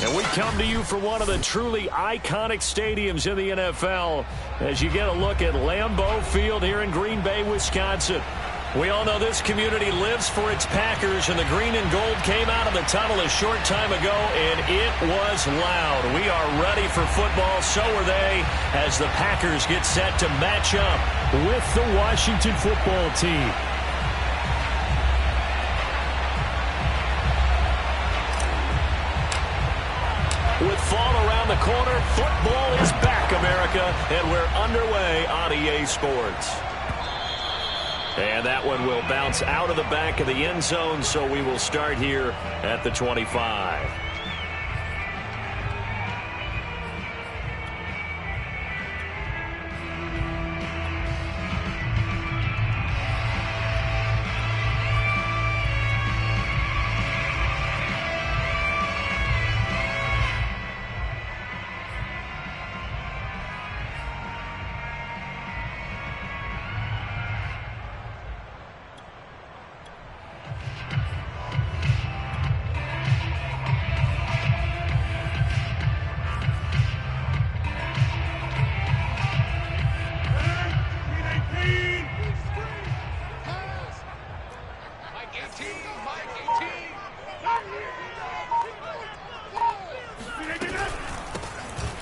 And we come to you from one of the truly iconic stadiums in the NFL as you get a look at Lambeau Field here in Green Bay, Wisconsin. We all know this community lives for its Packers, and the green and gold came out of the tunnel a short time ago, and it was loud. We are ready for football, so are they, as the Packers get set to match up with the Washington football team. With fall around the corner, football is back, America, and we're underway on EA Sports. And that one will bounce out of the back of the end zone, so we will start here at the 25.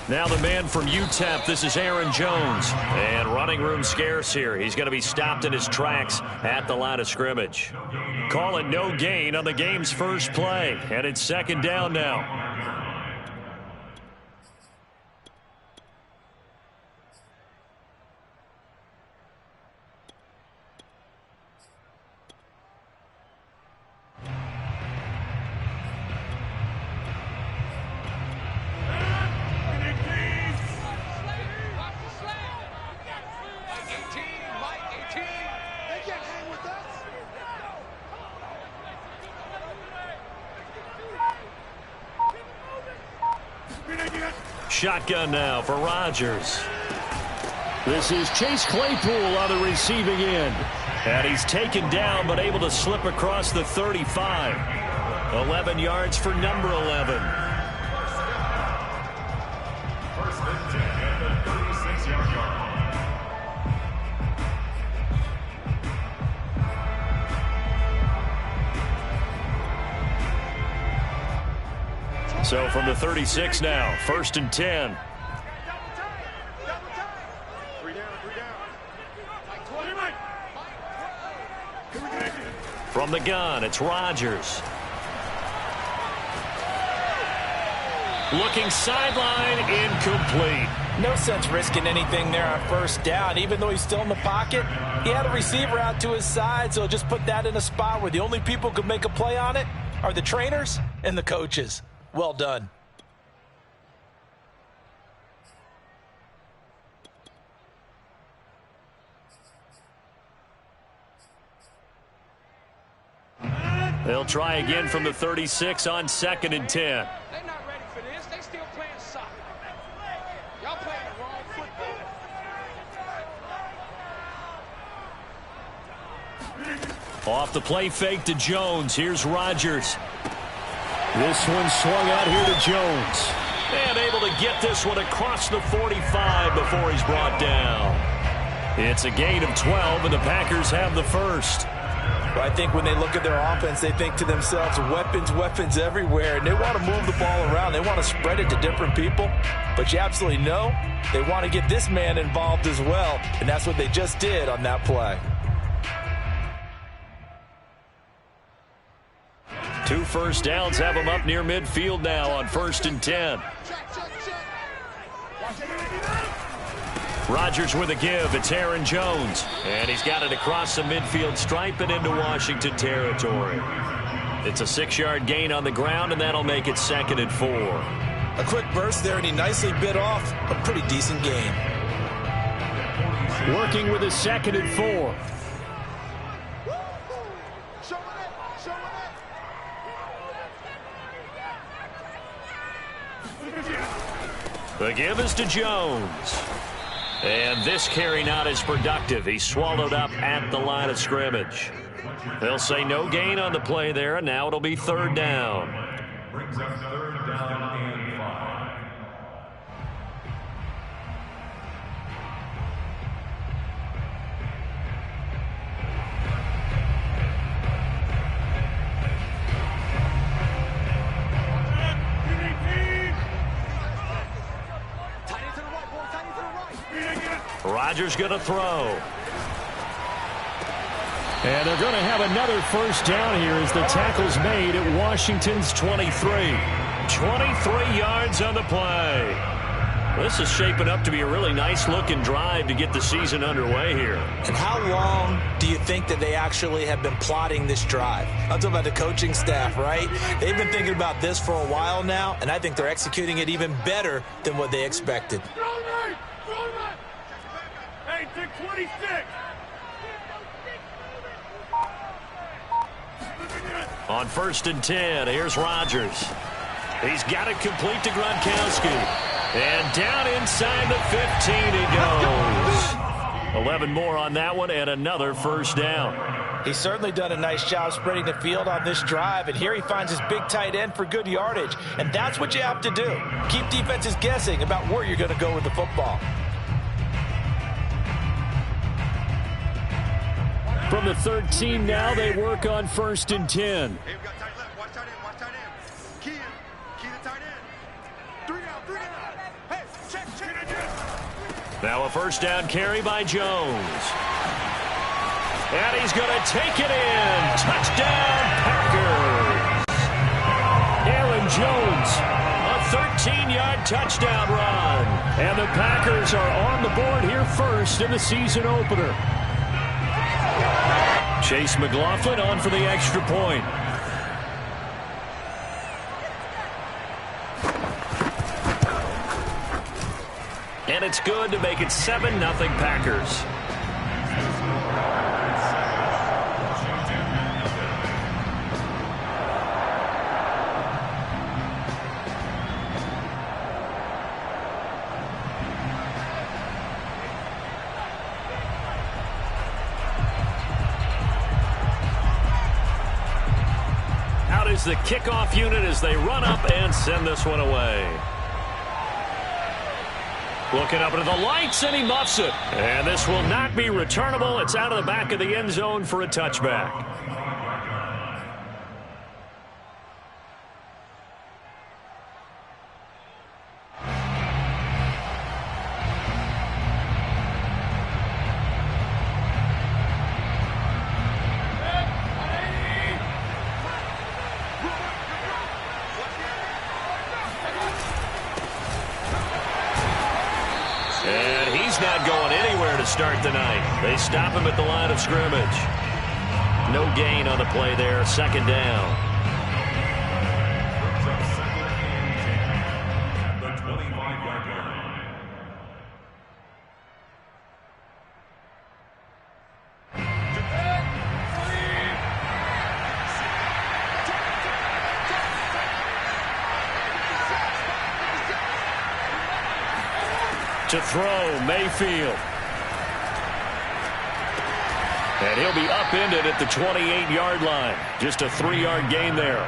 Now the man from UTEP, this is Aaron Jones. And running room scarce here. He's going to be stopped in his tracks at the line of scrimmage. Call it no gain on the game's first play. And it's second down now. Shotgun now for Rodgers. This is Chase Claypool on the receiving end. And he's taken down but able to slip across the 35. 11 yards for number 11. First and 10 at the 36-yard line. So from the 36 now, first and 10. From the gun, it's Rodgers. Looking sideline, incomplete. No sense risking anything there on first down. Even though he's still in the pocket, he had a receiver out to his side, so just put that in a spot where the only people who could make a play on it are the trainers and the coaches. Well done. They'll try again from the 36 on second and 10. They're not ready for this. They still playing soccer. Y'all playing the wrong football. Off the play fake to Jones. Here's Rodgers. This one swung out here to Jones. And able to get this one across the 45 before he's brought down. It's a gain of 12, and the Packers have the first. Well, I think when they look at their offense, they think to themselves, weapons, weapons everywhere. And they want to move the ball around. They want to spread it to different people. But you absolutely know they want to get this man involved as well. And that's what they just did on that play. 2 first downs have him up near midfield now on first and 10. Rodgers with a give. It's Aaron Jones. And he's got it across the midfield stripe and into Washington territory. It's a 6-yard gain on the ground, and that'll make it second and 4. A quick burst there, and he nicely bit off a pretty decent gain. Working with a second and 4. The give is to Jones. And this carry not as productive. He's swallowed up at the line of scrimmage. They'll say no gain on the play there, and now it'll be third down. brings up 3rd down and 5. Rodgers going to throw. And they're going to have another first down here as the tackle's made at Washington's 23. 23 yards on the play. This is shaping up to be a really nice-looking drive to get the season underway here. And how long do you think that they actually have been plotting this drive? I'm talking about the coaching staff, right? They've been thinking about this for a while now, and I think they're executing it even better than what they expected. Hey, 26. On 1st and 10, here's Rodgers. He's got it complete to Gronkowski. And down inside the 15 he goes. 11 more on that one and another first down. He's certainly done a nice job spreading the field on this drive, and here he finds his big tight end for good yardage. And that's what you have to do. Keep defenses guessing about where you're going to go with the football. From the 13 now, they work on 1st and 10. Hey, we got tight left. Watch tight end. Watch tight end. Key the tight end. 3 down. Hey, check. Now a first down carry by Jones. And he's going to take it in. Touchdown, Packers. Aaron Jones, a 13-yard touchdown run. And the Packers are on the board here first in the season opener. Chase McLaughlin on for the extra point. And it's good to make it 7-0 Packers. Out is the kickoff unit as they run up and send this one away. Looking up into the lights, and he muffs it. And this will not be returnable. It's out of the back of the end zone for a touchback. Not going anywhere to start the night. They stop him at the line of scrimmage. No gain on the play there. 2nd down. The 25-yard line. To throw, Mayfield. And he'll be upended at the 28-yard line. Just a 3-yard gain there.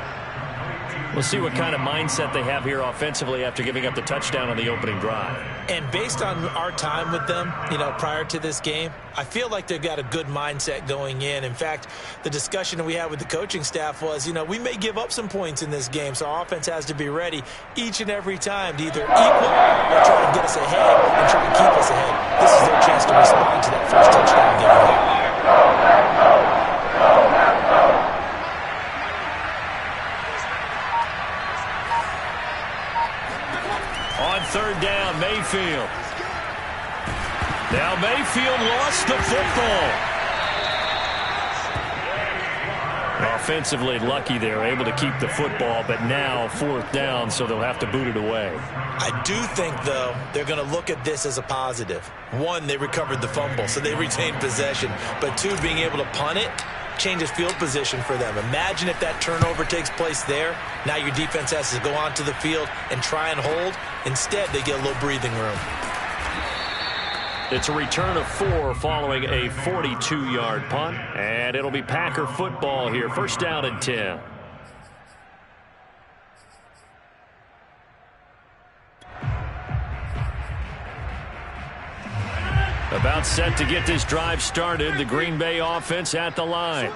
We'll see what kind of mindset they have here offensively after giving up the touchdown on the opening drive. And based on our time with them, prior to this game, I feel like they've got a good mindset going in. In fact, the discussion we had with the coaching staff was, we may give up some points in this game, so our offense has to be ready each and every time to either equal or try to get us ahead and try to keep us ahead. This is their chance to respond to that first touchdown given up. On 3rd down, Mayfield. Now Mayfield lost the football. Offensively lucky they're able to keep the football, but now 4th down, so they'll have to boot it away. I do think, though, they're going to look at this as a positive. 1, they recovered the fumble, so they retained possession. But 2, being able to punt it changes field position for them. Imagine if that turnover takes place there. Now your defense has to go onto the field and try and hold. Instead, they get a little breathing room. It's a return of 4 following a 42-yard punt, and it'll be Packer football here. 1st down and 10. About set to get this drive started. The Green Bay offense at the line.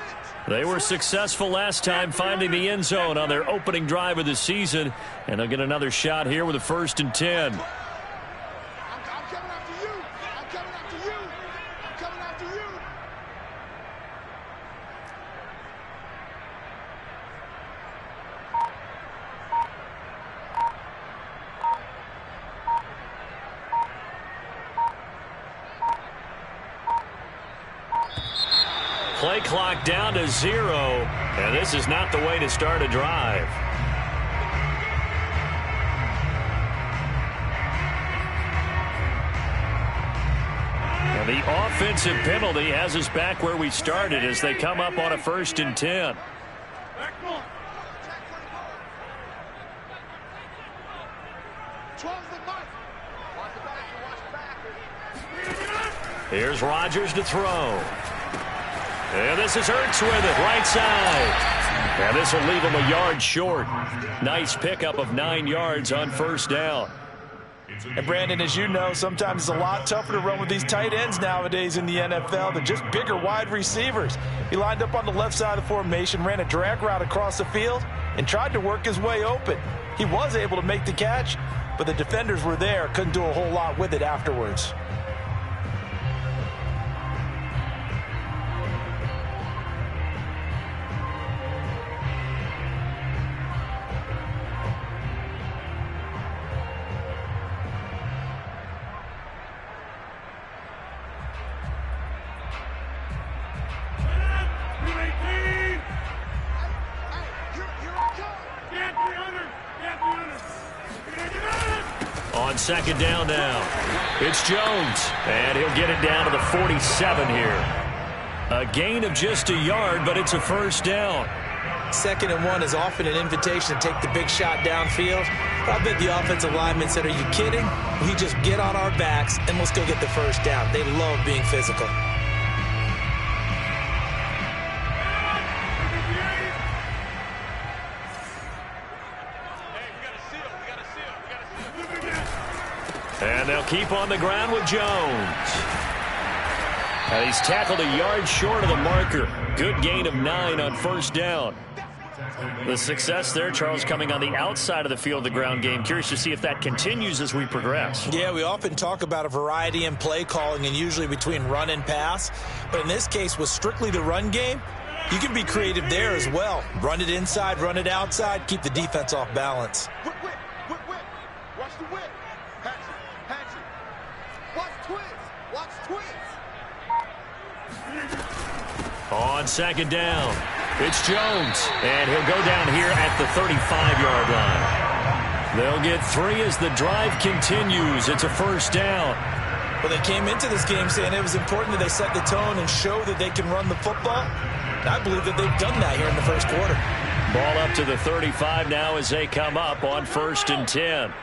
They were successful last time finding the end zone on their opening drive of the season, and they'll get another shot here with a 1st and 10. I'm coming after you. I'm coming after you. I'm coming after you. Play clock down to 0, and this is not the way to start a drive. And the offensive penalty has us back where we started as they come up on a 1st and 10. Here's Rodgers to throw. And this is Ertz with it, right side. And this will leave him a yard short. Nice pickup of 9 yards on 1st down. And Brandon, as you know, sometimes it's a lot tougher to run with these tight ends nowadays in the NFL. They're just bigger wide receivers. He lined up on the left side of the formation, ran a drag route across the field, and tried to work his way open. He was able to make the catch, but the defenders were there, couldn't do a whole lot with it afterwards. On 2nd down now, it's Jones, and he'll get it down to the 47 here. A gain of just a yard, but it's a 1st down. 2nd and 1 is often an invitation to take the big shot downfield. I bet the offensive lineman said, "Are you kidding? We just get on our backs and we'll still get the 1st down." They love being physical. And they'll keep on the ground with Jones. And he's tackled a yard short of the marker. Good gain of 9 on 1st down. The success there, Charles, coming on the outside of the field, the ground game. Curious to see if that continues as we progress. Yeah, we often talk about a variety in play calling and usually between run and pass. But in this case, with strictly the run game, you can be creative there as well. Run it inside, run it outside, keep the defense off balance. Whip. Watch the whip. Hatch it. Watch twins. On 2nd down, it's Jones, and he'll go down here at the 35-yard line. They'll get 3 as the drive continues. It's a 1st down. Well, they came into this game saying it was important that they set the tone and show that they can run the football. I believe that they've done that here in the 1st quarter. Ball up to the 35 now as they come up on 1st and 10.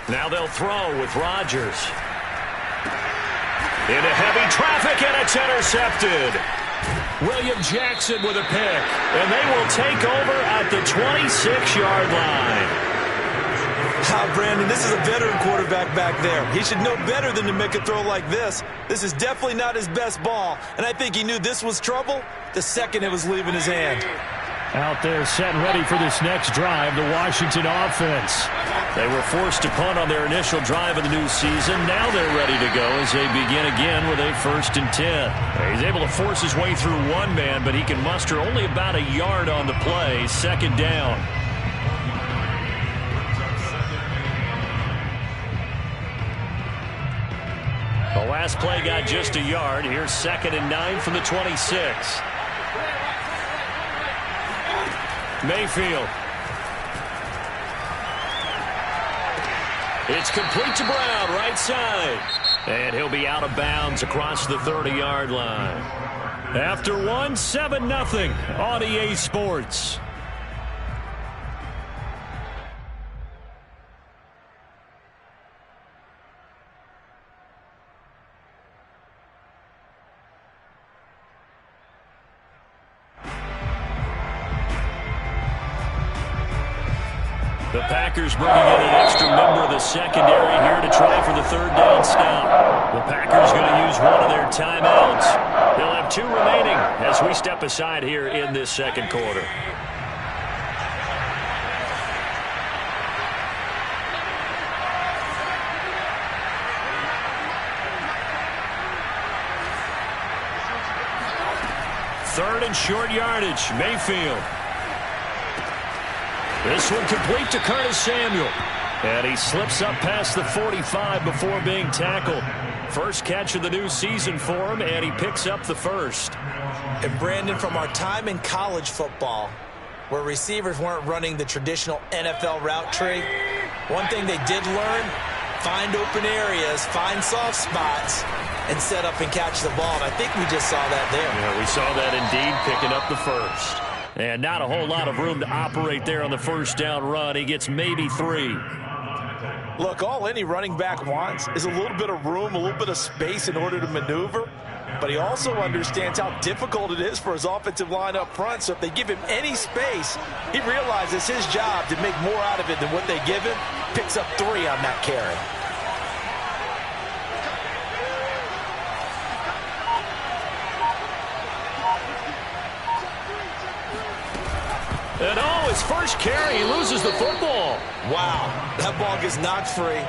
Now they'll throw with Rodgers. Into heavy traffic, and it's intercepted. William Jackson with a pick, and they will take over at the 26-yard line. Brandon, this is a veteran quarterback back there. He should know better than to make a throw like this. This is definitely not his best ball, and I think he knew this was trouble the second it was leaving his hand. Out there set and ready for this next drive, the Washington offense. They were forced to punt on their initial drive of the new season. Now they're ready to go as they begin again with a 1st and 10. He's able to force his way through one man, but he can muster only about a yard on the play. 2nd down. The last play got just a yard. Here's 2nd and 9 from the 26. Mayfield. It's complete to Brown, right side. And he'll be out of bounds across the 30-yard line. After 7-0 on EA Sports. The Packers bringing in an extra member of the secondary here to try for the third down stop. The Packers going to use one of their timeouts. They'll have 2 remaining as we step aside here in this second quarter. Third and short yardage, Mayfield. This one complete to Curtis Samuel. And he slips up past the 45 before being tackled. First catch of the new season for him, and he picks up the first. And Brandon, from our time in college football, where receivers weren't running the traditional NFL route tree, one thing they did learn, find open areas, find soft spots, and set up and catch the ball. And I think we just saw that there. Yeah, we saw that indeed, picking up the first. And not a whole lot of room to operate there on the first down run. He gets maybe 3. Look, all any running back wants is a little bit of room, a little bit of space in order to maneuver. But he also understands how difficult it is for his offensive line up front. So if they give him any space, he realizes his job to make more out of it than what they give him. Picks up 3 on that carry. And his first carry, he loses the football. Wow, that ball gets knocked free,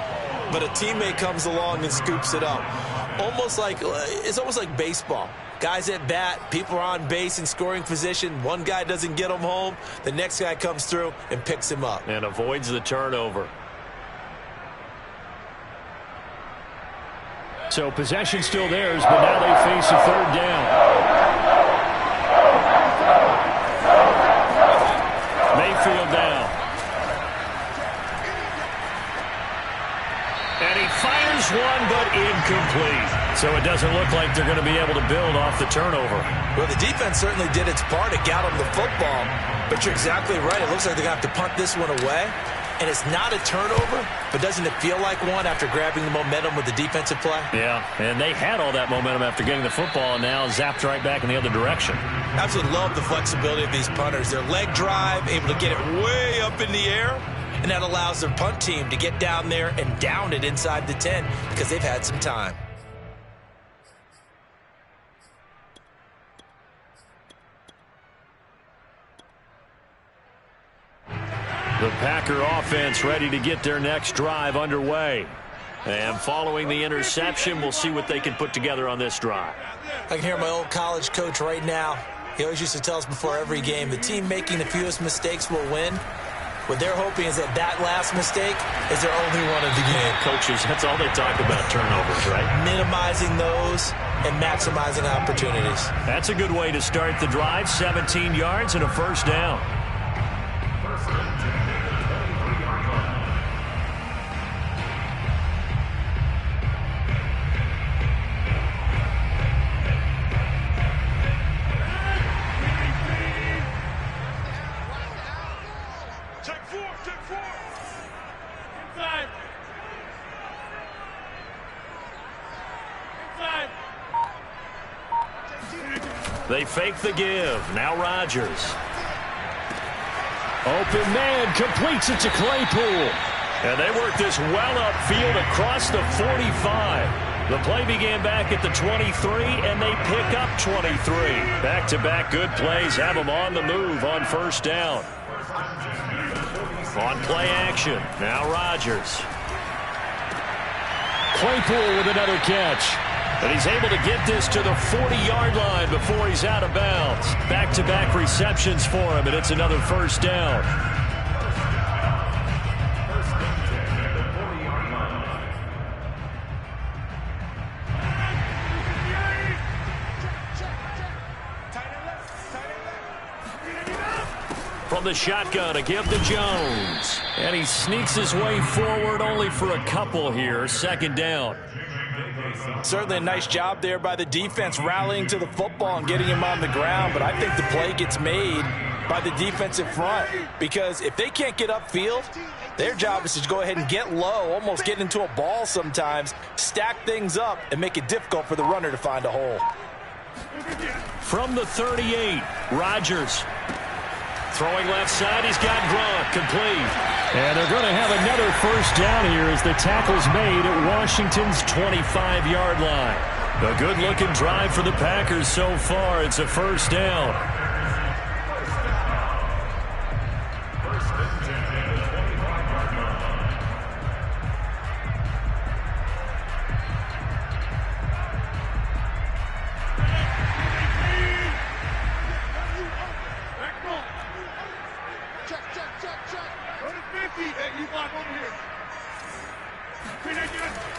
but a teammate comes along and scoops it up. It's almost like baseball. Guys at bat, people are on base in scoring position. One guy doesn't get him home. The next guy comes through and picks him up. And avoids the turnover. So possession still theirs, but now they face a third down. Mayfield down. And he fires one, but incomplete. So it doesn't look like they're going to be able to build off the turnover. Well, the defense certainly did its part to get them the football. But you're exactly right. It looks like they're going to have to punt this one away. And it's not a turnover, but doesn't it feel like one after grabbing the momentum with the defensive play? Yeah, and they had all that momentum after getting the football and now zapped right back in the other direction. Absolutely love the flexibility of these punters. Their leg drive, able to get it way up in the air, and that allows their punt team to get down there and down it inside the 10 because they've had some time. The Packer offense ready to get their next drive underway. And following the interception, we'll see what they can put together on this drive. I can hear my old college coach right now. He always used to tell us before every game, the team making the fewest mistakes will win. What they're hoping is that last mistake is their only one of the game. Coaches, that's all they talk about, turnovers, right? Minimizing those and maximizing opportunities. That's a good way to start the drive. 17 yards and a first down. They fake the give. Now Rodgers. Open man completes it to Claypool. And they work this well upfield across the 45. The play began back at the 23, and they pick up 23. Back-to-back good plays have them on the move on first down. On play action. Now Rodgers. Claypool with another catch. And he's able to get this to the 40-yard line before he's out of bounds. Back-to-back receptions for him, and it's another first down. From the shotgun, a give to Jones. And he sneaks his way forward only for a couple here. Second down. Certainly a nice job there by the defense rallying to the football and getting him on the ground, but I think the play gets made by the defensive front because if they can't get upfield, their job is to go ahead and get low, almost get into a ball sometimes, stack things up, and make it difficult for the runner to find a hole. From the 38, Rodgers. Throwing left side, he's got Gronk, complete. And they're going to have another first down here as the tackle's made at Washington's 25-yard line. A good-looking drive for the Packers so far. It's a first down.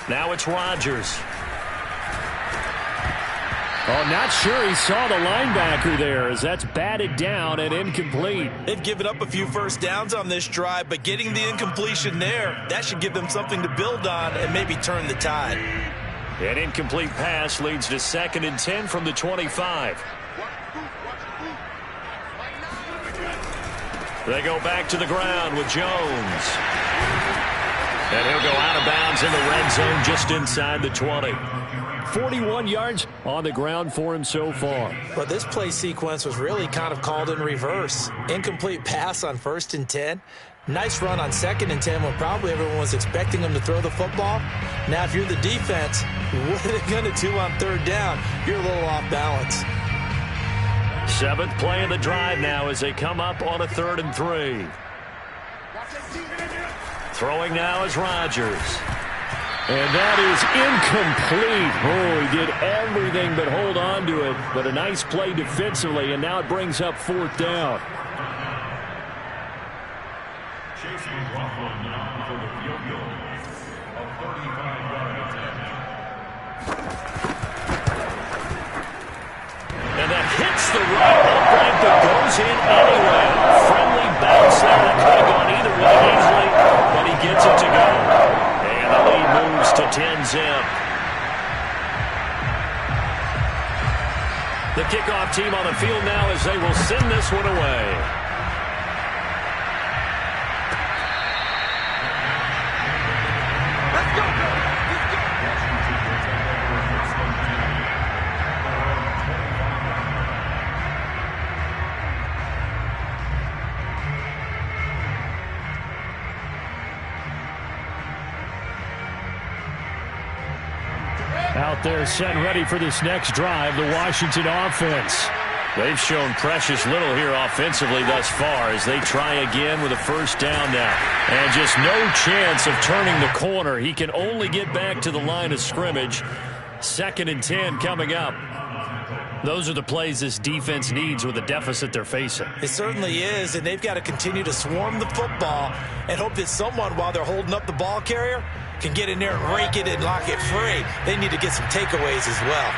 Now it's Rodgers. Oh, not sure he saw the linebacker there as that's batted down and incomplete. They've given up a few first downs on this drive, but getting the incompletion there, that should give them something to build on and maybe turn the tide. An incomplete pass leads to 2nd and 10 from the 25. They go back to the ground with Jones. And he'll go out of bounds in the red zone just inside the 20. 41 yards on the ground for him so far. But this play sequence was really kind of called in reverse. Incomplete pass on 1st and 10. Nice run on 2nd and 10 when probably everyone was expecting him to throw the football. Now, if you're the defense, what are they going to do on 3rd down? You're a little off balance. 7th play of the drive now as they come up on a 3rd and 3. Throwing now is Rodgers. And that is incomplete. Oh, he did everything but hold on to it. But a nice play defensively, and now it brings up 4th down. Chasing Buffalo now for the field goal of 35-yard attempt. And that hits the right upright but goes in anyway. Friendly bounce there that could have gone either way easily, but he gets it to go. And the lead moves to 10-zip. The kickoff team on the field now as they will send this one away. Let's go, let's go. Out there set and ready for this next drive, the Washington offense. They've shown precious little here offensively thus far as they try again with a first down now. And just no chance of turning the corner. He can only get back to the line of scrimmage. 2nd and 10 coming up. Those are the plays this defense needs with the deficit they're facing. It certainly is, and they've got to continue to swarm the football and hope that someone, while they're holding up the ball carrier, can get in there and rake it and lock it free. They need to get some takeaways as well.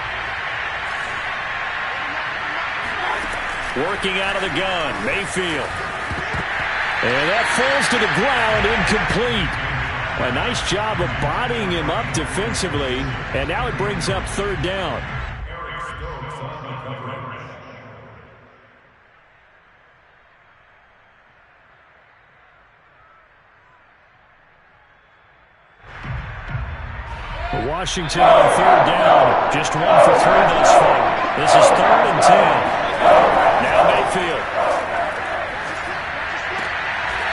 Working out of the gun, Mayfield. And that falls to the ground, incomplete. A nice job of bodying him up defensively, and now it brings up 3rd down. Washington on 3rd down. Just 1 for 3 thus far. This is 3rd and 10. Now Mayfield.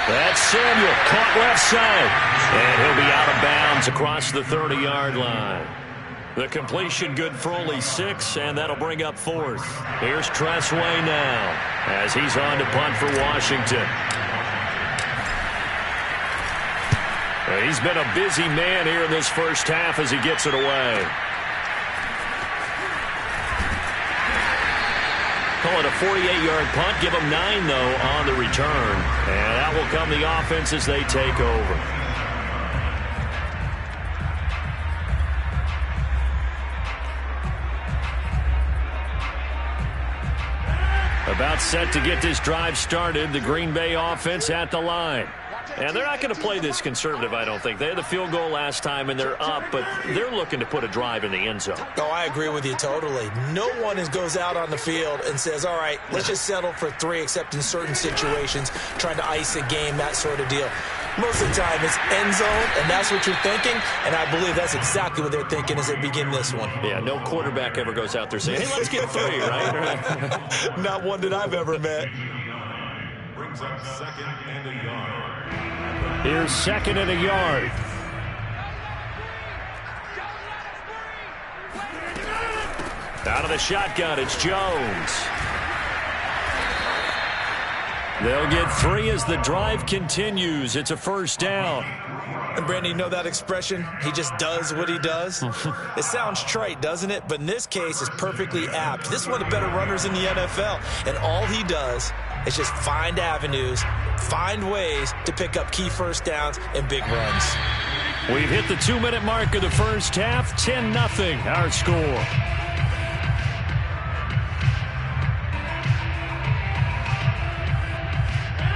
That's Samuel. Caught left side. And he'll be out of bounds across the 30-yard line. The completion good for only 6, and that'll bring up 4th. Here's Tressway now as he's on to punt for Washington. He's been a busy man here in this first half as he gets it away. Call it a 48-yard punt. Give them 9, though, on the return. And that will come the offense as they take over. About set to get this drive started. The Green Bay offense at the line. And they're not going to play this conservative, I don't think. They had the field goal last time, and they're up, but they're looking to put a drive in the end zone. Oh, I agree with you totally. No one goes out on the field and says, all right, let's just settle for 3, except in certain situations, trying to ice a game, that sort of deal. Most of the time, it's end zone, and that's what you're thinking, and I believe that's exactly what they're thinking as they begin this one. Yeah, no quarterback ever goes out there saying, hey, let's get 3, right? Not one that I've ever met. brings up 2nd and a yard. Here's 2nd and a yard. Out of the shotgun, it's Jones. They'll get 3 as the drive continues. It's a first down. And Brandon, you know that expression? He just does what he does. It sounds trite, doesn't it? But in this case, it's perfectly apt. This is one of the better runners in the NFL. And all he does is just find avenues, find ways to pick up key first downs and big runs. We've hit the 2-minute mark of the first half. 10-0 our score.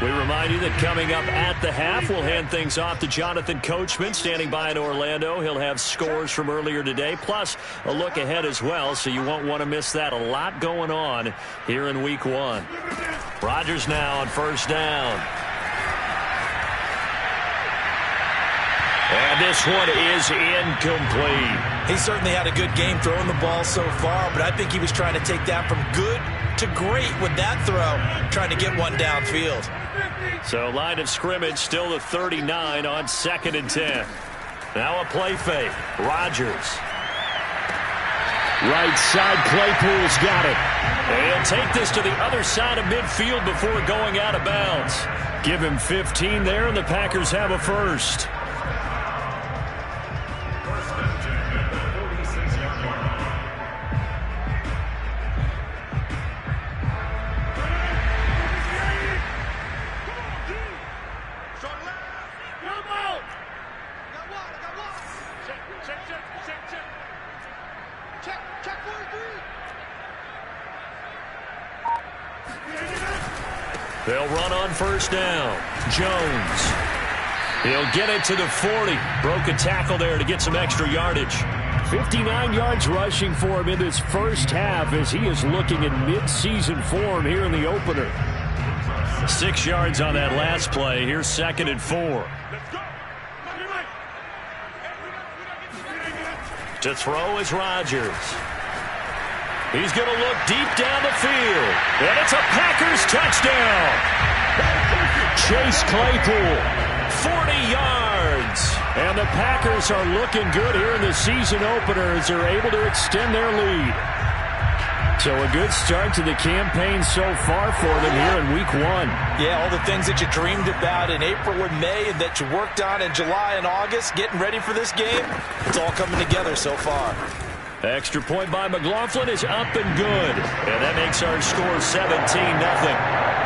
We remind you that coming up at the half, we'll hand things off to Jonathan Coachman, standing by in Orlando. He'll have scores from earlier today, plus a look ahead as well, so you won't want to miss that. A lot going on here in Week 1. Rodgers now on first down. And this one is incomplete. He certainly had a good game throwing the ball so far, but I think he was trying to take that from good to great with that throw, trying to get one downfield. So line of scrimmage still the 39 on 2nd and 10. Now a play fake. Rodgers. Right side, Claypool's got it. They'll take this to the other side of midfield before going out of bounds. Give him 15 there, and the Packers have a first. They'll run on first down. Jones. He'll get it to the 40. Broke a tackle there to get some extra yardage. 59 yards rushing for him in this first half as he is looking in mid-season form here in the opener. 6 yards on that last play. Here's 2nd and 4. To throw is Rodgers. He's going to look deep down the field. And it's a Packers touchdown. Chase Claypool, 40 yards. And the Packers are looking good here in the season opener as they're able to extend their lead. So a good start to the campaign so far for them here in Week 1. Yeah, all the things that you dreamed about in April and May and that you worked on in July and August, getting ready for this game, it's all coming together so far. Extra point by McLaughlin is up and good. And that makes our score 17-0.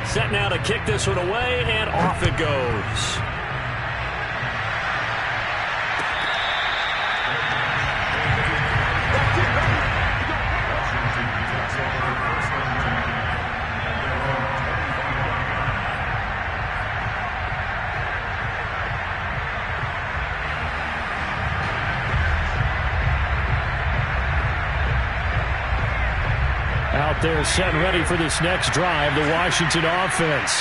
Set now to kick this one away, and off it goes. Out there set and ready for this next drive, the Washington offense.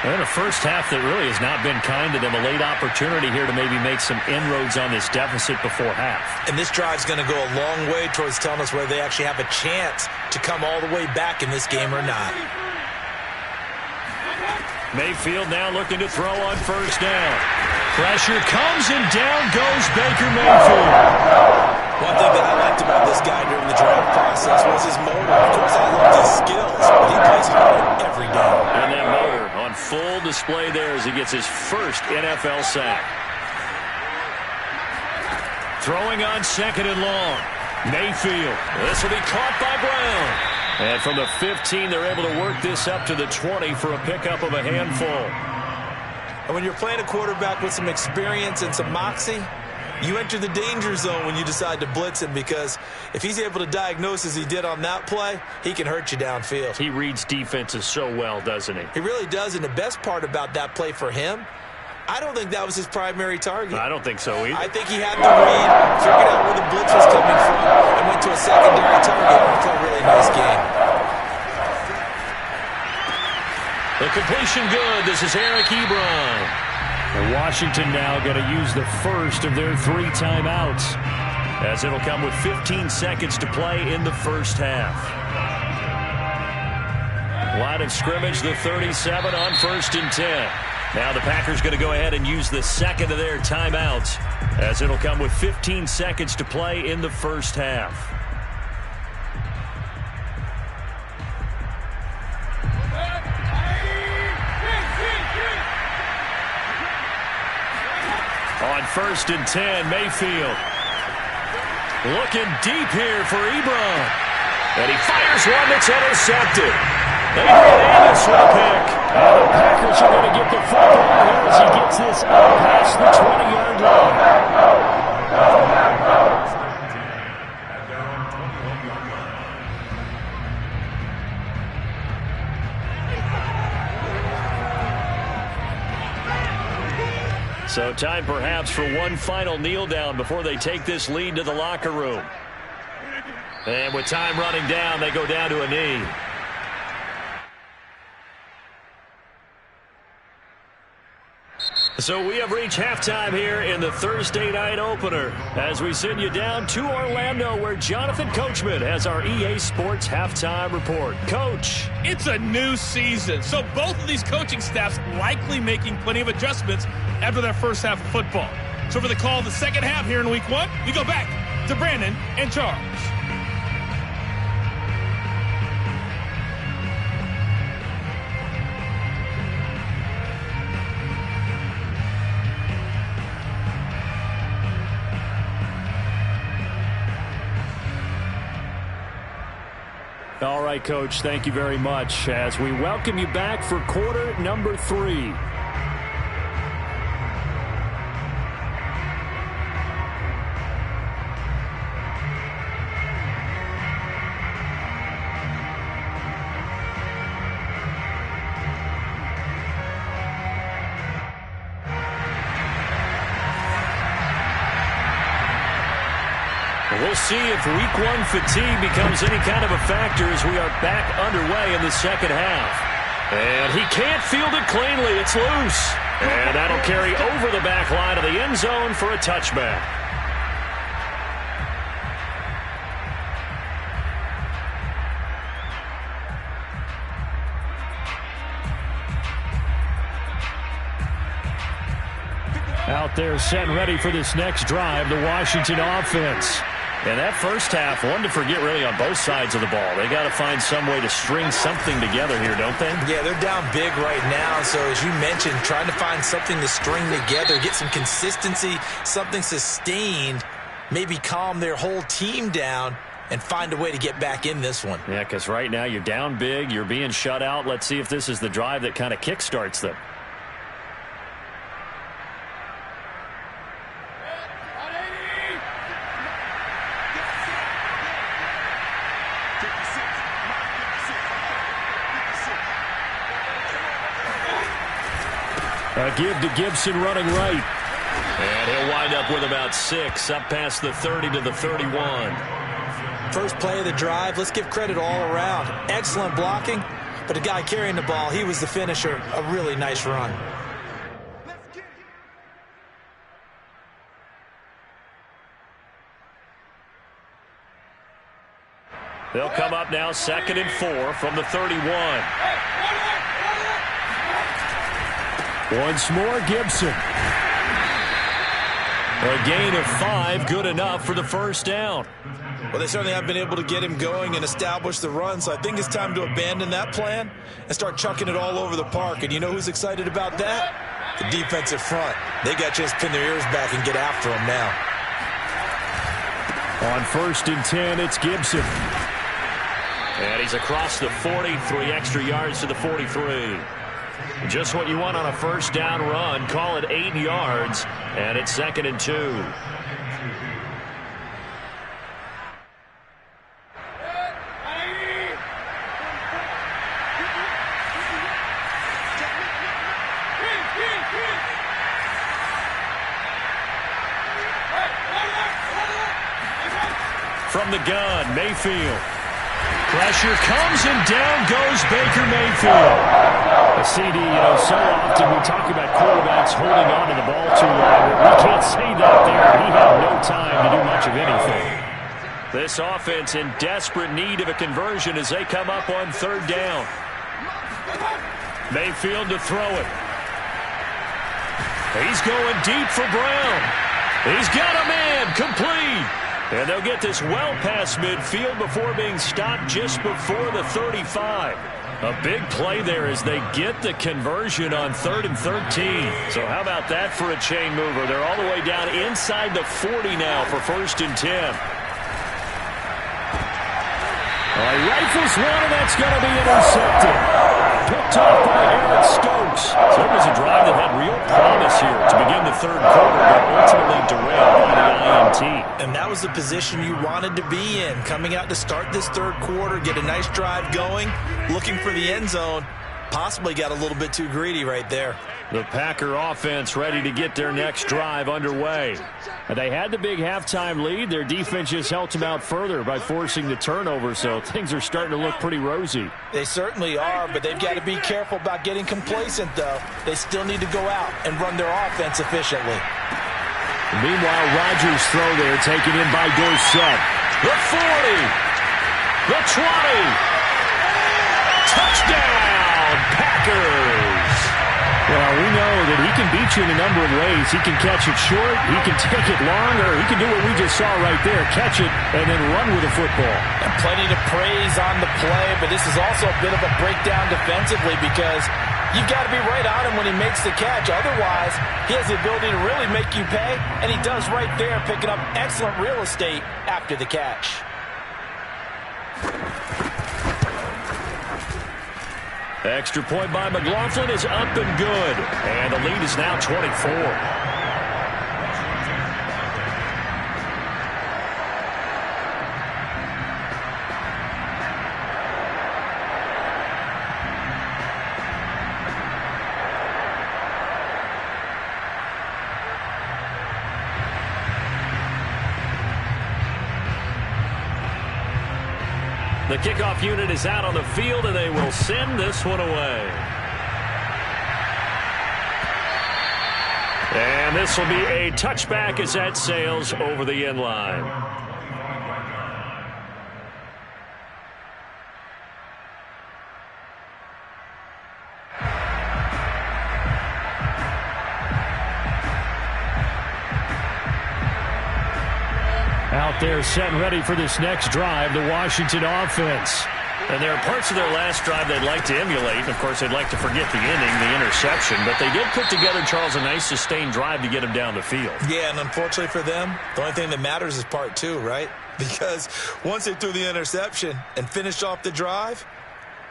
And a first half that really has not been kind to them. A late opportunity here to maybe make some inroads on this deficit before half. And this drive's going to go a long way towards telling us whether they actually have a chance to come all the way back in this game or not. Mayfield now looking to throw on first down. Pressure comes and down goes Baker Mayfield. One thing that I liked about this guy during the draft process was his motor. Of course, I loved his skills, but he plays hard every down. And that motor on full display there as he gets his first NFL sack. Throwing on 2nd and long. Mayfield. This will be caught by Brown. And from the 15, they're able to work this up to the 20 for a pickup of a handful. And when you're playing a quarterback with some experience and some moxie, you enter the danger zone when you decide to blitz him, because if he's able to diagnose as he did on that play, he can hurt you downfield. He reads defenses so well, doesn't he? He really does, and the best part about that play for him I don't think that was his primary target. I don't think so either. I think he had the read, figured out where the blitz was coming from, and went to a secondary target for a really nice game. The completion good. This is Eric Ebron. And Washington now going to use the first of their 3 timeouts, as it'll come with 15 seconds to play in the first half. Line of scrimmage, the 37 on 1st and 10. Now the Packers going to go ahead and use the second of their timeouts, as it'll come with 15 seconds to play in the first half. On 1st and 10, Mayfield. Looking deep here for Ebron. And he fires one that's intercepted. Adrian Amos with a pick. And the Packers are going to get the football here as he gets this up past the 20-yard line. So time perhaps for one final kneel down before they take this lead to the locker room. And with time running down, they go down to a knee. So we have reached halftime here in the Thursday night opener as we send you down to Orlando, where Jonathan Coachman has our EA Sports halftime report. Coach. It's a new season, so both of these coaching staffs likely making plenty of adjustments after their first half of football. So for the call of the second half here in week 1, we go back to Brandon and Charles. All right, Coach, thank you very much as we welcome you back for quarter number 3. We'll see if week 1 fatigue becomes any kind of a factor as we are back underway in the second half. And he can't field it cleanly. It's loose. And that'll carry over the back line of the end zone for a touchback. Out there set and ready for this next drive, the Washington offense. And that first half, one to forget really on both sides of the ball. They got to find some way to string something together here, don't they? Yeah, they're down big right now. So as you mentioned, trying to find something to string together, get some consistency, something sustained, maybe calm their whole team down and find a way to get back in this one. Yeah, because right now you're down big, you're being shut out. Let's see if this is the drive that kind of kickstarts them. A give to Gibson running right. And he'll wind up with about 6, up past the 30 to the 31. First play of the drive, let's give credit all around. Excellent blocking, but the guy carrying the ball, he was the finisher. A really nice run. They'll come up now 2nd and 4 from the 31. Once more, Gibson. A gain of 5, good enough for the first down. Well, they certainly have been able to get him going and establish the run, so I think it's time to abandon that plan and start chucking it all over the park. And you know who's excited about that? The defensive front. They got to just pin their ears back and get after him now. On 1st and 10, it's Gibson. And he's across the 40, 3 extra yards to the 43. Just what you want on a first down run. Call it 8 yards, and it's 2nd and 2. from the gun. Mayfield. Pressure comes and down goes Baker Mayfield. A CD, so often we talk about quarterbacks holding on to the ball too long. We can't say that there. He had no time to do much of anything. This offense in desperate need of a conversion as they come up on third down. Mayfield to throw it. He's going deep for Brown. He's got a man, complete. And they'll get this well past midfield before being stopped just before the 35. A big play there as they get the conversion on 3rd and 13. So how about that for a chain mover? They're all the way down inside the 40 now for 1st and 10. Rifles one, and that's going to be intercepted. Picked off by Eric Stokes. So it was a drive that had real promise here to begin the 3rd quarter, but ultimately derailed by the INT. And that was the position you wanted to be in. Coming out to start this 3rd quarter, get a nice drive going, looking for the end zone. Possibly got a little bit too greedy right there. The Packer offense ready to get their next drive underway. And they had the big halftime lead. Their defense just helped them out further by forcing the turnover, so things are starting to look pretty rosy. They certainly are, but they've got to be careful about getting complacent, though. They still need to go out and run their offense efficiently. Meanwhile, Rodgers' throw there taken in by Dorsett. The 40. The 20. Touchdown, Packers. Well, we know that he can beat you in a number of ways. He can catch it short, he can take it long, or he can do what we just saw right there, catch it and then run with the football. And plenty to praise on the play, but this is also a bit of a breakdown defensively because you've got to be right on him when he makes the catch. Otherwise, he has the ability to really make you pay, and he does right there, picking up excellent real estate after the catch. Extra point by McLaughlin is up and good. And the lead is now 24. The kickoff unit is out on the field, and they will send this one away. And this will be a touchback as that sails over the end line. Out there set and ready for this next drive, the Washington offense. And there are parts of their last drive they'd like to emulate. And of course, they'd like to forget the inning, the interception. But they did put together, Charles, a nice sustained drive to get them down the field. Yeah, and unfortunately for them, the only thing that matters is part 2, right? Because once they threw the interception and finished off the drive,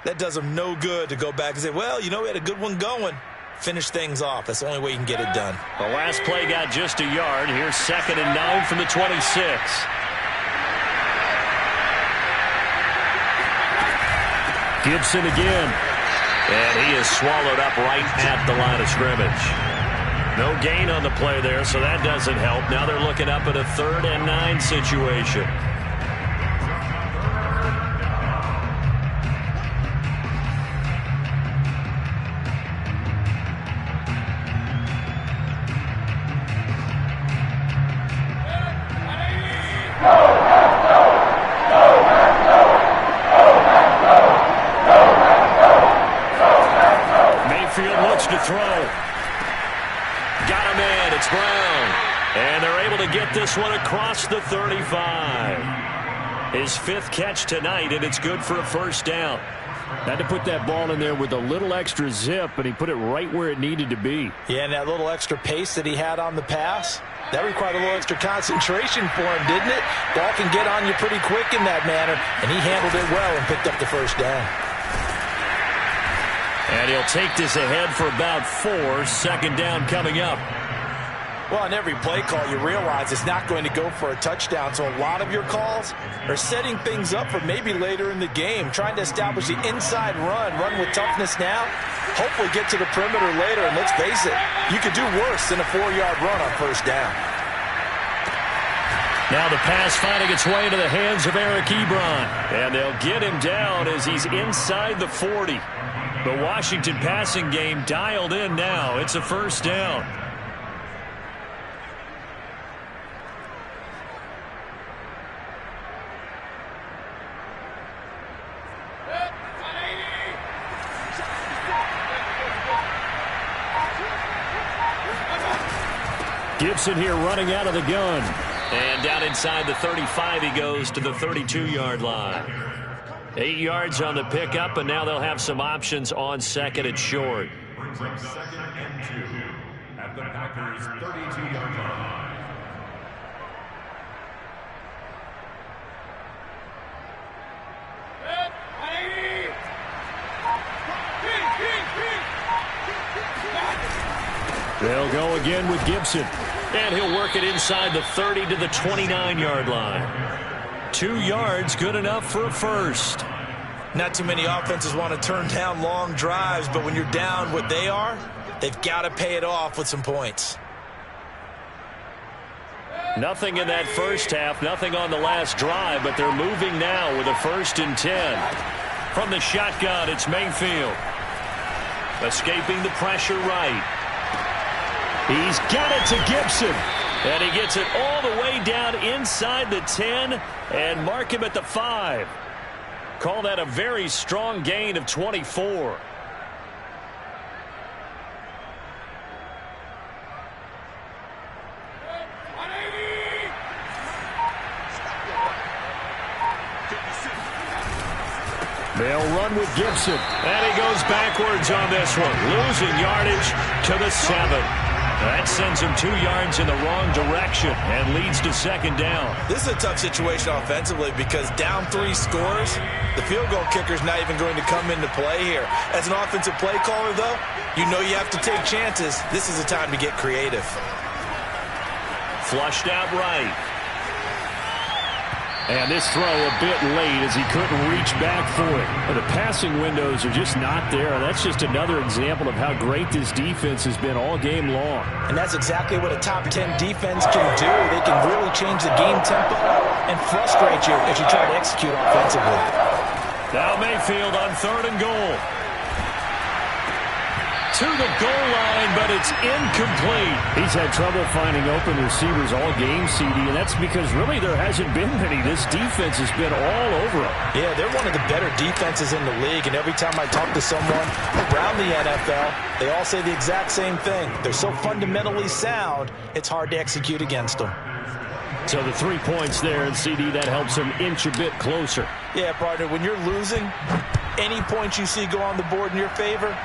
that does them no good to go back and say, well, we had a good one going. Finish things off. That's the only way you can get it done. The last play got just a yard. Here's 2nd and 9 from the 26. Gibson again. And he is swallowed up right at the line of scrimmage. No gain on the play there, so that doesn't help. Now they're looking up at a 3rd and 9 situation. This one across the 35. His 5th catch tonight, and it's good for a 1st down. Had to put that ball in there with a little extra zip, and he put it right where it needed to be. Yeah, and that little extra pace that he had on the pass, that required a little extra concentration for him, didn't it? Ball can get on you pretty quick in that manner, and he handled it well and picked up the 1st down. And he'll take this ahead for about 4. 2nd down coming up. Well, on every play call, you realize it's not going to go for a touchdown. So a lot of your calls are setting things up for maybe later in the game, trying to establish the inside run with toughness now, hopefully get to the perimeter later. And let's face it, you could do worse than a 4-yard run on 1st down. Now the pass finding its way into the hands of Eric Ebron. And they'll get him down as he's inside the 40. The Washington passing game dialed in now. It's a first down. Gibson here running out of the gun. And down inside the 35 he goes to the 32-yard line. 8 yards on the pickup, and now they'll have some options on second and short. Brings up 2nd and 2 at the Packers' 32-yard line. They'll go again with Gibson. And he'll work it inside the 30 to the 29-yard line. 2 yards, good enough for a first. Not too many offenses want to turn down long drives, but when you're down what they are, they've got to pay it off with some points. Nothing in that first half, nothing on the last drive, but they're moving now with a 1st and 10. From the shotgun, it's Mayfield. Escaping the pressure right. He's got it to Gibson. And he gets it all the way down inside the 10 and mark him at the 5. Call that a very strong gain of 24. They'll run with Gibson. And he goes backwards on this one. Losing yardage to the 7. That sends him 2 yards in the wrong direction and leads to 2nd down. This is a tough situation offensively because down 3 scores, the field goal kicker's not even going to come into play here. As an offensive play caller, though, you know you have to take chances. This is a time to get creative. Flushed out right. And this throw a bit late as he couldn't reach back for it. The passing windows are just not there. That's just another example of how great this defense has been all game long. And that's exactly what a top 10 defense can do. They can really change the game tempo and frustrate you as you try to execute offensively. Now Mayfield on 3rd and goal. To the goal line, but it's incomplete. He's had trouble finding open receivers all game, CD, and that's because really there hasn't been many. This defense has been all over him. Yeah, they're one of the better defenses in the league, and every time I talk to someone around the NFL, they all say the exact same thing. They're so fundamentally sound, it's hard to execute against them. So the 3 points there, and CD, that helps him inch a bit closer. Yeah, partner, when you're losing, any points you see go on the board in your favor,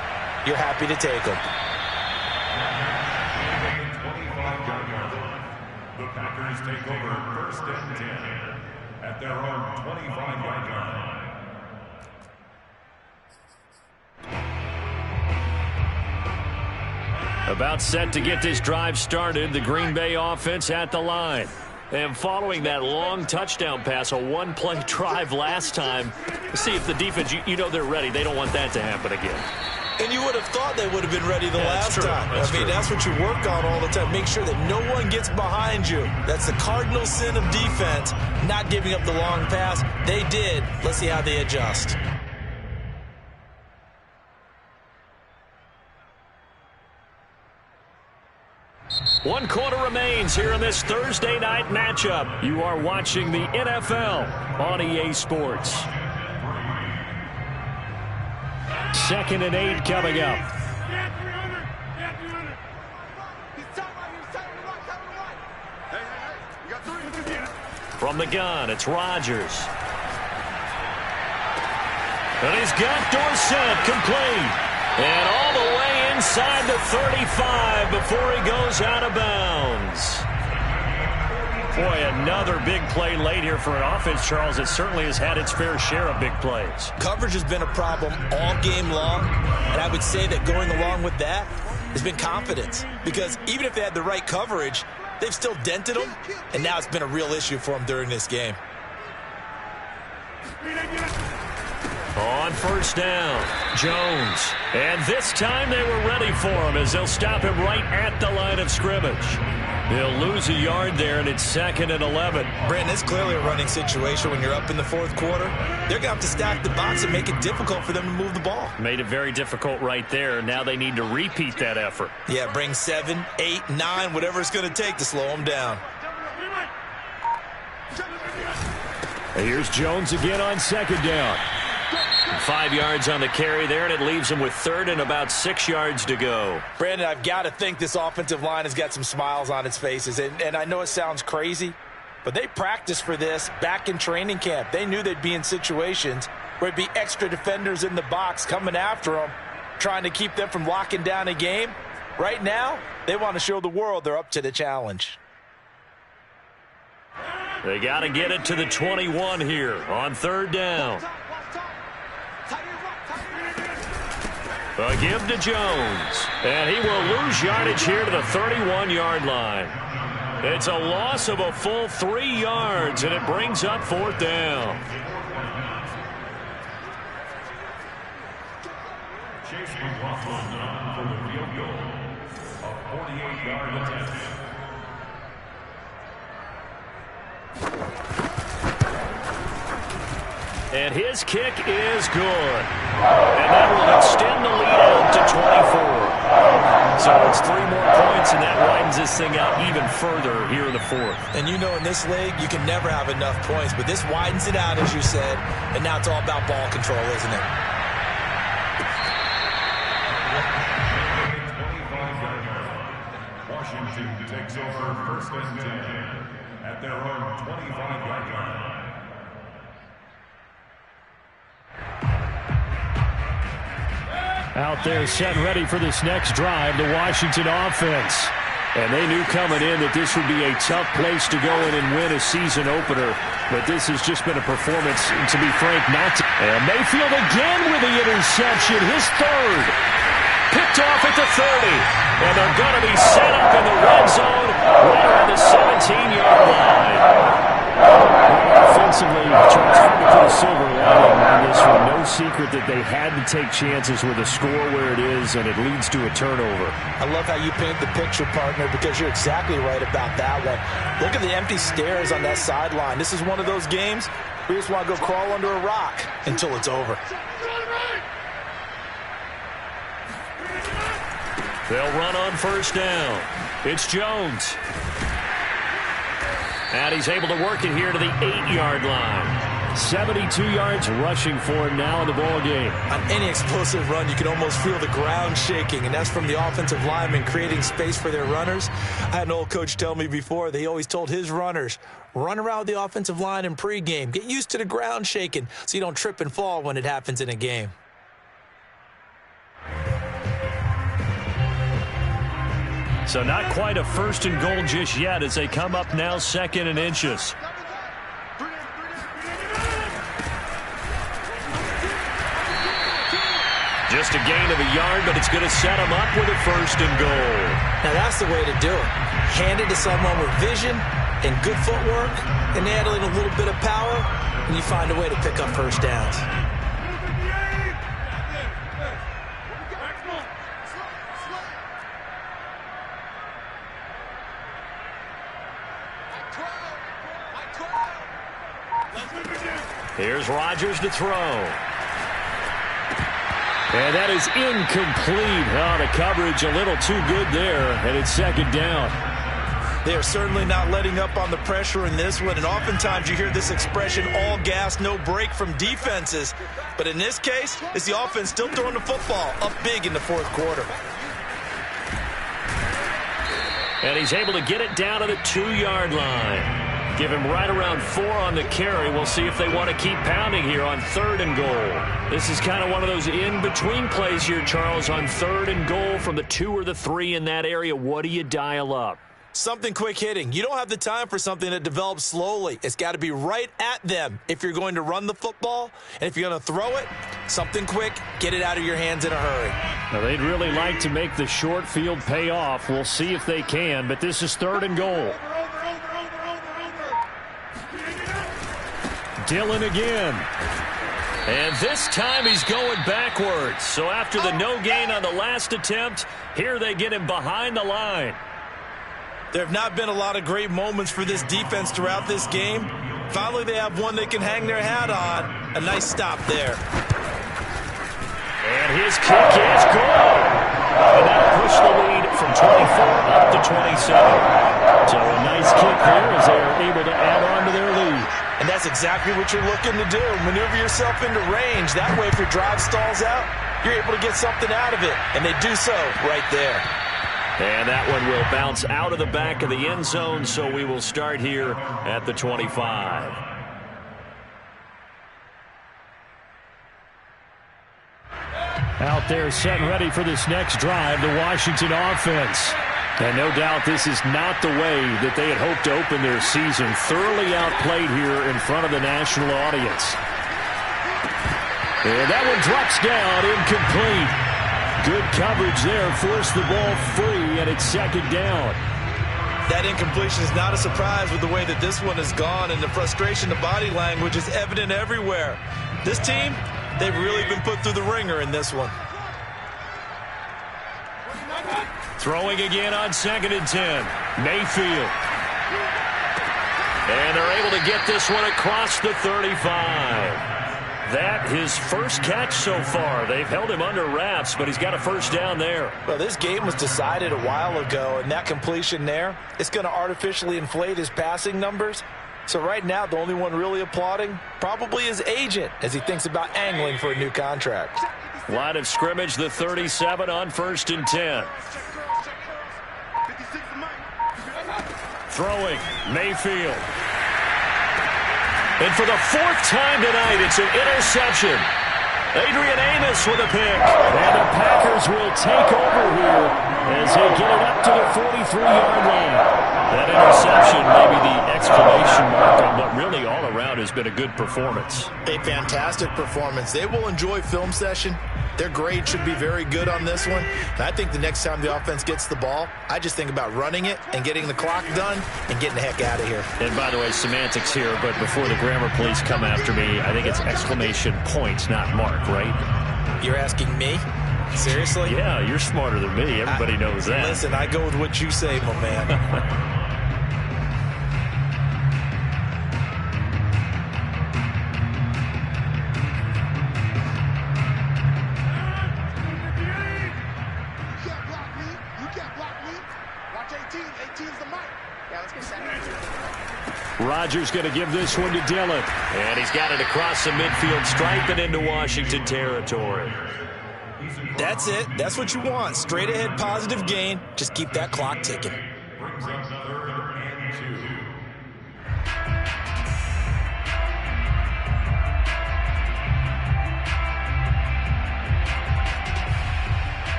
you're happy to take them. The Packers take over 1st and 10 at their own 25-yard line. About set to get this drive started, the Green Bay offense at the line. And following that long touchdown pass, a one-play drive last time, see if the defense, you know they're ready. They don't want that to happen again. And you would have thought they would have been ready the last time. I mean, that's what you work on all the time. Make sure that no one gets behind you. That's the cardinal sin of defense, not giving up the long pass. They did. Let's see how they adjust. One quarter remains here in this Thursday night matchup. You are watching the NFL on EA Sports. 2nd and 8 coming up. From the gun, it's Rodgers. And he's got Dorsett complete. And all the way inside the 35 before he goes out of bounds. Boy, another big play late here for an offense, Charles, that certainly has had its fair share of big plays. Coverage has been a problem all game long, and I would say that going along with that has been confidence. Because even if they had the right coverage, they've still dented them, and now it's been a real issue for them during this game. On first down, Jones. And this time they were ready for him as they'll stop him right at the line of scrimmage. They'll lose a yard there, and it's 2nd and 11. Brandon, it's clearly a running situation when you're up in the fourth quarter. They're going to have to stack the box and make it difficult for them to move the ball. Made it very difficult right there. Now they need to repeat that effort. Yeah, bring 7, 8, 9, whatever it's going to take to slow them down. Here's Jones again on 2nd down. 5 yards on the carry there, and it leaves him with 3rd and about 6 yards to go. Brandon, I've got to think this offensive line has got some smiles on its faces. And I know it sounds crazy, but they practiced for this back in training camp. They knew they'd be in situations where it'd be extra defenders in the box coming after them, trying to keep them from locking down a game. Right now, they want to show the world they're up to the challenge. They got to get it to the 21 here on 3rd down. A give to Jones, and he will lose yardage here to the 31-yard line. It's a loss of a full 3 yards, and it brings up 4th down. Chase McLaughlin on for the field goal. A 48-yard attempt. And his kick is good. And that will extend the lead out to 24. So it's 3 more points, and that widens this thing out even further here in the 4th. And you know in this league, you can never have enough points, but this widens it out, as you said, and now it's all about ball control, isn't it? Washington takes over 1st and 10 at their own 25-yard line. Out there set ready for this next drive, the Washington offense. And they knew coming in that this would be a tough place to go in and win a season opener. But this has just been a performance, to be frank, not to. And Mayfield again with the interception, his 3rd. Picked off at the 30. And they're going to be set up in the red zone right around the 17-yard line. Offensively, Charles hard to put a silver lining on this one. No secret that they had to take chances with a score where it is, and it leads to a turnover. I love how you paint the picture, partner, because you're exactly right about that one. Look at the empty stares on that sideline. This is one of those games where you just want to go crawl under a rock until it's over. They'll run on first down. It's Jones. And he's able to work it here to the 8-yard line. 72 yards rushing for him now in the ball game. On any explosive run, you can almost feel the ground shaking, and that's from the offensive linemen creating space for their runners. I had an old coach tell me before, they always told his runners, run around the offensive line in pregame. Get used to the ground shaking so you don't trip and fall when it happens in a game. So not quite a 1st and goal just yet as they come up now 2nd and inches. Just a gain of a yard, but it's going to set them up with a 1st and goal. Now that's the way to do it. Hand it to someone with vision and good footwork, and add in a little bit of power, and you find a way to pick up 1st downs. Here's Rodgers to throw. And that is incomplete. Oh, the coverage a little too good there, and it's 2nd down. They are certainly not letting up on the pressure in this one, and oftentimes you hear this expression, all gas, no break from defenses. But in this case, it's the offense still throwing the football up big in the 4th quarter. And he's able to get it down to the 2-yard line. Give him right around 4 on the carry. We'll see if they want to keep pounding here on 3rd and goal. This is kind of one of those in-between plays here, Charles, on 3rd and goal from the 2 or the 3 in that area. What do you dial up? Something quick hitting. You don't have the time for something that develops slowly. It's got to be right at them if you're going to run the football. And if you're going to throw it, something quick, get it out of your hands in a hurry. Now, they'd really like to make the short field pay off. We'll see if they can, but this is 3rd and goal. Dillon again. And this time he's going backwards. So after the no gain on the last attempt, here they get him behind the line. There have not been a lot of great moments for this defense throughout this game. Finally, they have one they can hang their hat on. A nice stop there. And his kick is good. And that'll push the lead from 24 up to 27. So a nice kick there as they are able to add on to their lead. And that's exactly what you're looking to do. Maneuver yourself into range. That way, if your drive stalls out, you're able to get something out of it. And they do so right there. And that one will bounce out of the back of the end zone, so we will start here at the 25. Out there set and ready for this next drive, the Washington offense. And no doubt this is not the way that they had hoped to open their season. Thoroughly outplayed here in front of the national audience. And that one drops down, incomplete. Good coverage there, forced the ball free, and it's second down. That incompletion is not a surprise with the way that this one has gone, and the frustration, the body language is evident everywhere. This team, they've really been put through the ringer in this one. Throwing again on 2nd and 10. Mayfield. And they're able to get this one across the 35. That his first catch so far. They've held him under wraps, but he's got a first down there. Well, this game was decided a while ago, and that completion there, it's going to artificially inflate his passing numbers. So right now, the only one really applauding probably his agent as he thinks about angling for a new contract. Line of scrimmage, the 37 on 1st and 10. Throwing, Mayfield. And for the 4th time tonight, it's an interception. Adrian Amos with a pick. And the Packers will take over here as they get it up to the 43-yard line. That interception may be the exclamation mark on what really all around has been a good performance. A fantastic performance. They will enjoy film session. Their grade should be very good on this one. And I think the next time the offense gets the ball, I just think about running it and getting the clock done and getting the heck out of here. And by the way, semantics here, but before the grammar police come after me, I think it's exclamation point, not mark, right? You're asking me? Seriously? Yeah, you're smarter than me. Everybody knows that. Listen, I go with what you say, my man. Rodgers going to give this one to Dillon. And he's got it across the midfield stripe and into Washington territory. That's it. That's what you want. Straight ahead positive gain. Just keep that clock ticking. Brings up 3rd and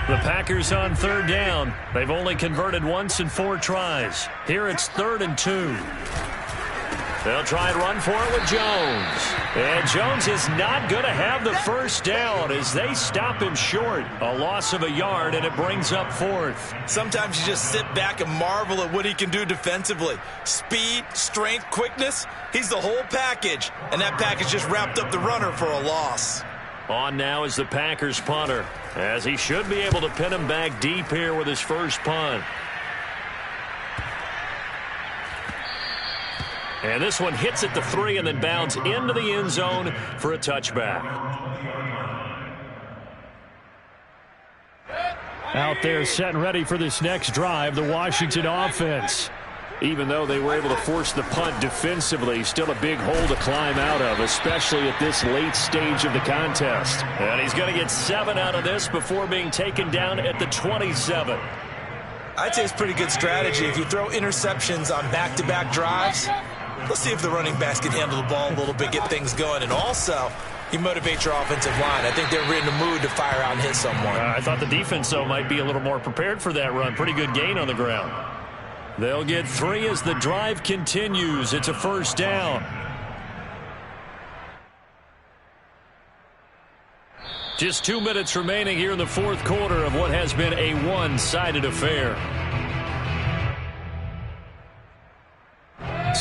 2. The Packers on 3rd down. They've only converted once in 4 tries. Here it's 3rd and 2. They'll try and run for it with Jones. And Jones is not going to have the first down as they stop him short. A loss of a yard, and it brings up 4th. Sometimes you just sit back and marvel at what he can do defensively. Speed, strength, quickness. He's the whole package. And that package just wrapped up the runner for a loss. On now is the Packers punter, as he should be able to pin him back deep here with his first punt. And this one hits at the 3 and then bounds into the end zone for a touchback. Out there set and ready for this next drive, the Washington offense. Even though they were able to force the punt defensively, still a big hole to climb out of, especially at this late stage of the contest. And he's going to get 7 out of this before being taken down at the 27. I'd say it's pretty good strategy. If you throw interceptions on back-to-back drives, let's see if the running backs can handle the ball a little bit, get things going. And also, you motivate your offensive line. I think they're in the mood to fire out and hit someone. I thought the defense, though, might be a little more prepared for that run. Pretty good gain on the ground. They'll get 3 as the drive continues. It's a first down. Just 2 minutes remaining here in the 4th quarter of what has been a one-sided affair.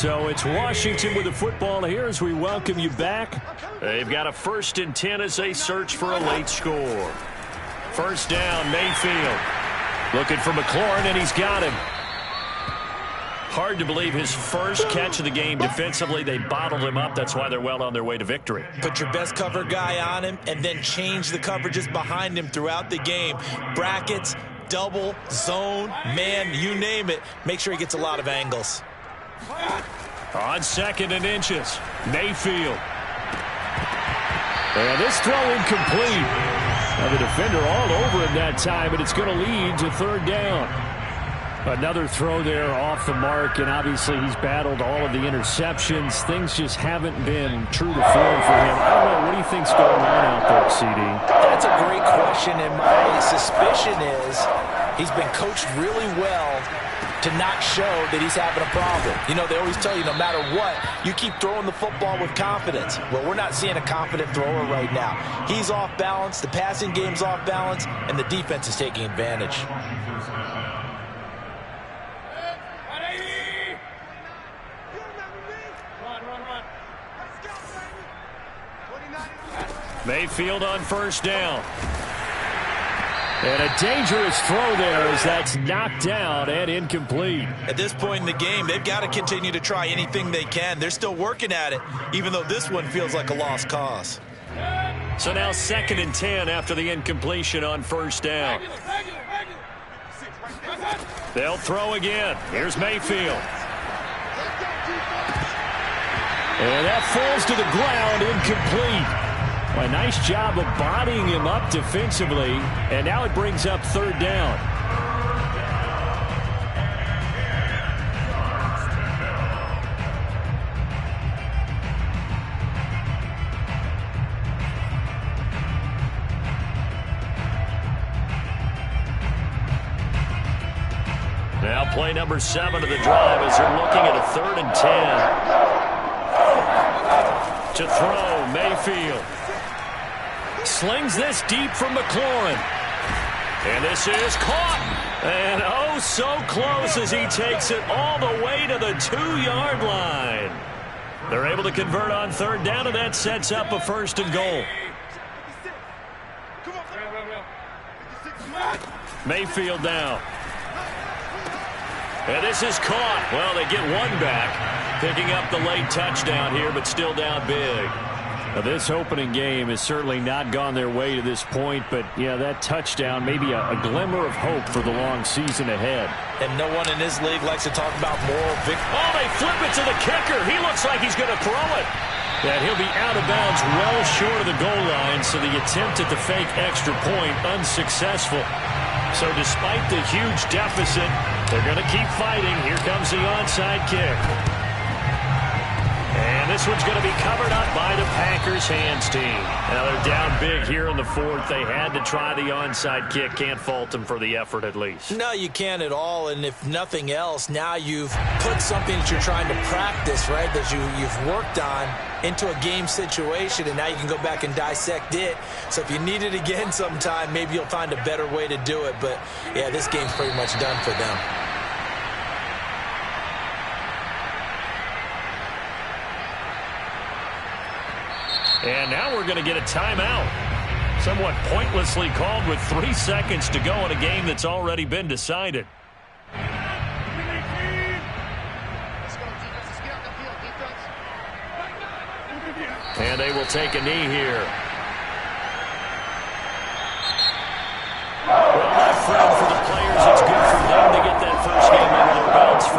So it's Washington with the football here as we welcome you back. They've got a 1st and 10 as they search for a late score. First down, Mayfield. Looking for McLaurin, and he's got him. Hard to believe his first catch of the game defensively. They bottled him up. That's why they're well on their way to victory. Put your best cover guy on him and then change the coverages behind him throughout the game. Brackets, double, zone, man, you name it. Make sure he gets a lot of angles. On 2nd and inches, Mayfield. And this throw incomplete. Now the defender all over him that time, but it's going to lead to 3rd down. Another throw there off the mark, and obviously he's battled all of the interceptions. Things just haven't been true to form for him. I don't know. What do you think's going on out there, CD? That's a great question, and my suspicion is he's been coached really well to not show that he's having a problem. You know, they always tell you no matter what, you keep throwing the football with confidence. Well, we're not seeing a confident thrower right now. He's off balance, the passing game's off balance, and the defense is taking advantage. Mayfield on 1st down. And a dangerous throw there as that's knocked down and incomplete. At this point in the game, they've got to continue to try anything they can. They're still working at it, even though this one feels like a lost cause. So now 2nd and 10 after the incompletion on 1st down. They'll throw again. Here's Mayfield. And that falls to the ground, incomplete. A nice job of bodying him up defensively, and now it brings up 3rd down. Now play number 7 of the drive as they're looking at a 3rd and 10. To throw, Mayfield. Slings this deep from McLaurin. And this is caught. And oh, so close as he takes it all the way to the 2-yard line. They're able to convert on 3rd down, and that sets up a 1st and goal. Mayfield now. And this is caught. Well, they get one back, picking up the late touchdown here, but still down big. Now, this opening game has certainly not gone their way to this point, but, yeah, that touchdown, maybe a glimmer of hope for the long season ahead. And no one in this league likes to talk about moral victory. Oh, they flip it to the kicker. He looks like he's going to throw it. And he'll be out of bounds well short of the goal line, so the attempt at the fake extra point unsuccessful. So despite the huge deficit, they're going to keep fighting. Here comes the onside kick. And this one's going to be covered up by the Packers hands team. Now they're down big here in the 4th. They had to try the onside kick. Can't fault them for the effort at least. No, you can't at all. And if nothing else, now you've put something that you're trying to practice, right, that you've worked on into a game situation, and now you can go back and dissect it. So if you need it again sometime, maybe you'll find a better way to do it. But, yeah, this game's pretty much done for them. And now we're going to get a timeout. Somewhat pointlessly called with 3 seconds to go in a game that's already been decided. And they will take a knee here. Well, my friend, for the players, it's good for them to get that first game under their belts.